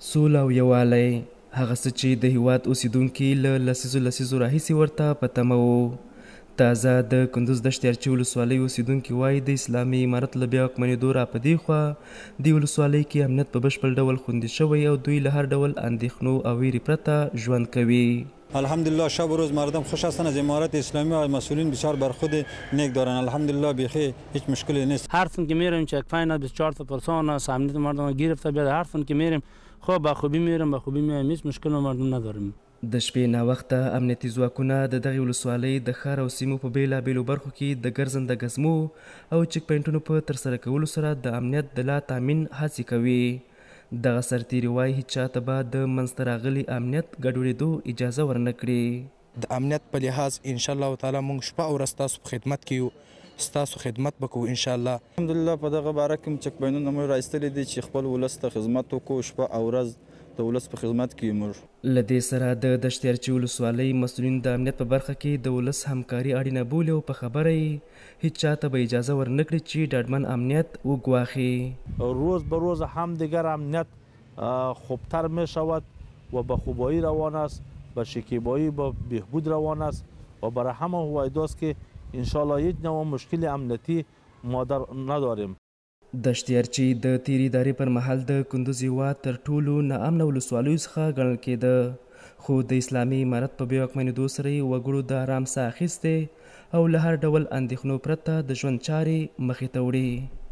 سوله او یووالی هغه څه چې د هیواد اوسیدونکي له لسیزو راهیسې ورته په تمه وو. تازه د کندوز دښتې ارچي ولسوالۍ اوسیدونکي وایي د اسلامي امارت له بیا واکمنېدو را په دې خوا دې ولسوالۍ کې امنیت په بشپړ ډول خوندي شوی او دوی له هر ډول اندېښنو او ویرې پرته ژوند کوي. الحمدلله شب و روز مردم خوش هستند از امارت اسلامی و مسئولین بسیار برخود نیک دارند. الحمدلله بیخی هیچ مشکلی نیست. هر سن که میریم چک پاین 24 تا پرسون است امنیت مردم گرفته بیاد. هر سن که میریم خب به خوبی میریم به خوبی میایم، هیچ مشکل مردم نداریم. د شپې ناوخته امنیتي ځواکونه د دغې ولسوالۍ د ښار او سیمو په بیلابیلو برخو کې د ګرځنده ګزمو او چک پاینټونو په ترسره کولو سره د امنیت د لا تامین هڅې کوي. دغه سرتیري وایي هیچ چاته به د منځته راغلي امنیت ګډوډېدو اجازه ورنه کړي. د امنیت په لحاظ انشاءالله تعالی موږ شپه او ورځ ستاسو په خدمت کې یو، ستاسو خدمت به کوو انشاءالله. الحمدلله په دغه باره کې چک پاینونه موږ راایستلي دي چې خپل ولس ته خدمت وکړو، شپه او ورځ د ولس په خدمت کې موږ. له دې سره د دشتې ارچي ولسوالۍ مسؤلین د امنیت په برخه کې د ولس همکاري اړینه بولي او په خبره یې هیچ چاته به اجازه ورنه کړي چې ډاډمن امنیت وګواخي. روز به روز هم دیگر امنیت خوبتر می شود و به خوبایی روان است، به شکیبایی به بهبود روان است و برای همه هوایداست که انشالله هیچ نوع مشکل امنیتی ما نداریم. دشتې ارچي د تیرې ادارې پر مهال د کندوز هیواد تر ټولو ناامنه ولسوالیو څخه ګڼل کېده، خو د اسلامي امارت په بیا واکمنېدو سره یې وګړو د ارام ساه اخیستې او له هر ډول اندېښنو پرته د ژوند چارې مخې ته وړي.